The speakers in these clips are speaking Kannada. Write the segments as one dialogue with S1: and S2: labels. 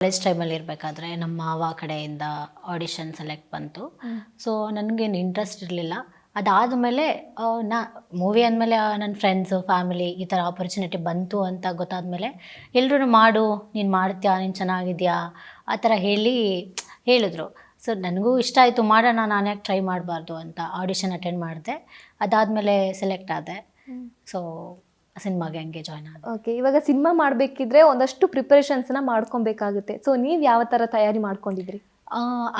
S1: ಕಾಲೇಜ್ ಟೈಮಲ್ಲಿ ಇರಬೇಕಾದ್ರೆ ನಮ್ಮ ಮಾವ ಕಡೆಯಿಂದ ಆಡಿಷನ್ ಸೆಲೆಕ್ಟ್ ಬಂತು. ಸೊ ನನಗೇನು ಇಂಟ್ರೆಸ್ಟ್ ಇರಲಿಲ್ಲ. ಅದಾದಮೇಲೆ ನಾ ಮೂವಿ ಅಂದಮೇಲೆ ನನ್ನ ಫ್ರೆಂಡ್ಸು ಫ್ಯಾಮಿಲಿ ಈ ಥರ ಆಪರ್ಚುನಿಟಿ ಬಂತು ಅಂತ ಗೊತ್ತಾದಮೇಲೆ ಎಲ್ಲರೂ ಮಾಡು, ನೀನು ಮಾಡ್ತೀಯಾ, ನೀನು ಚೆನ್ನಾಗಿದೆಯಾ ಆ ಥರ ಹೇಳಿದ್ರು. ಸೊ ನನಗೂ ಇಷ್ಟ ಆಯಿತು, ಮಾಡೋಣ, ನಾನು ಯಾಕೆ ಟ್ರೈ ಮಾಡಬಾರ್ದು ಅಂತ ಆಡಿಷನ್ ಅಟೆಂಡ್ ಮಾಡಿದೆ. ಅದಾದಮೇಲೆ ಸೆಲೆಕ್ಟ್ ಆದೆ. ಸೊ ಸಿನಿಮಾಗೆ ಹಂಗೆ ಜಾಯ್ನ್ ಆದೆ.
S2: ಓಕೆ, ಇವಾಗ ಸಿನಿಮಾ ಮಾಡಬೇಕಿದ್ರೆ ಒಂದಷ್ಟು ಪ್ರಿಪರೇಷನ್ಸ್ನ ಮಾಡ್ಕೊಬೇಕಾಗುತ್ತೆ. ಸೊ ನೀವು ಯಾವ ಥರ ತಯಾರಿ ಮಾಡ್ಕೊಂಡಿದ್ರಿ?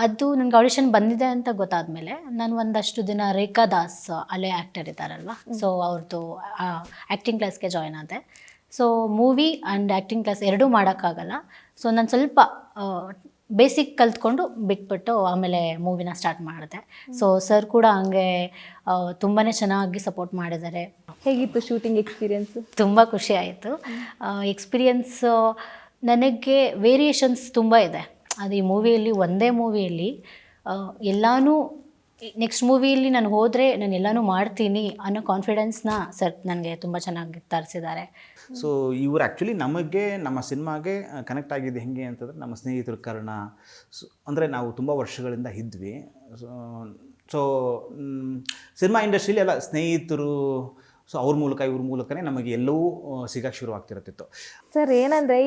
S1: ಅದು ನನಗೆ ಆಡಿಷನ್ ಬಂದಿದೆ ಅಂತ ಗೊತ್ತಾದಮೇಲೆ ನಾನು ಒಂದಷ್ಟು ದಿನ ರೇಖಾ ದಾಸ್ ಅಲ್ಲೇ ಆ್ಯಕ್ಟರ್ ಇದ್ದಾರಲ್ವ, ಸೊ ಅವ್ರದ್ದು ಆ್ಯಕ್ಟಿಂಗ್ ಕ್ಲಾಸ್ಗೆ ಜಾಯ್ನ್ ಆದೆ. So movie and acting class ಎರಡೂ ಮಾಡೋಕ್ಕಾಗಲ್ಲ. ಸೊ ನಾನು ಸ್ವಲ್ಪ ಬೇಸಿಕ್ ಕಲ್ತ್ಕೊಂಡು ಬಿಟ್ಬಿಟ್ಟು ಆಮೇಲೆ ಮೂವಿನ ಸ್ಟಾರ್ಟ್ ಮಾಡಿದೆ. ಸೊ ಸರ್ ಕೂಡ ಹಂಗೆ ತುಂಬಾ ಚೆನ್ನಾಗಿ ಸಪೋರ್ಟ್ ಮಾಡಿದ್ದಾರೆ.
S2: ಹೇಗಿತ್ತು ಶೂಟಿಂಗ್ ಎಕ್ಸ್ಪೀರಿಯನ್ಸು?
S1: ತುಂಬ ಖುಷಿ ಆಯಿತು. ಎಕ್ಸ್ಪೀರಿಯನ್ಸು ನನಗೆ ವೇರಿಯೇಷನ್ಸ್ ತುಂಬ ಇದೆ. ಅದು ಈ ಮೂವಿಯಲ್ಲಿ ಒಂದೇ ಮೂವಿಯಲ್ಲಿ ಎಲ್ಲನೂ ನೆಕ್ಸ್ಟ್ ಮೂವಿಯಲ್ಲಿ ನಾನು ಹೋದರೆ ನಾನು ಎಲ್ಲನೂ ಮಾಡ್ತೀನಿ ಅನ್ನೋ ಕಾನ್ಫಿಡೆನ್ಸ್ನ ಸರ್ ನನಗೆ ತುಂಬ ಚೆನ್ನಾಗಿ ತರಿಸಿದ್ದಾರೆ.
S3: ಸೊ ಇವರು ಆ್ಯಕ್ಚುಲಿ ನಮಗೆ ನಮ್ಮ ಸಿನಿಮಾಗೆ ಕನೆಕ್ಟ್ ಆಗಿದ್ದು ಹೆಂಗೆ ಅಂತಂದರೆ ನಮ್ಮ ಸ್ನೇಹಿತರ ಕಾರಣ. ಅಂದರೆ ನಾವು ತುಂಬ ವರ್ಷಗಳಿಂದ ಇದ್ವಿ. ಸೊ ಸಿನಿಮಾ ಇಂಡಸ್ಟ್ರೀಲಿ ಎಲ್ಲ ಸ್ನೇಹಿತರು, ಸೊ ಅವ್ರ ಮೂಲಕ ಇವ್ರ ಮೂಲಕನೇ ನಮಗೆ ಎಲ್ಲವೂ ಸಿಗೋಕ್ಕೆ ಶುರು ಆಗ್ತಿರುತ್ತಿತ್ತು.
S2: ಸರ್ ಏನಂದರೆ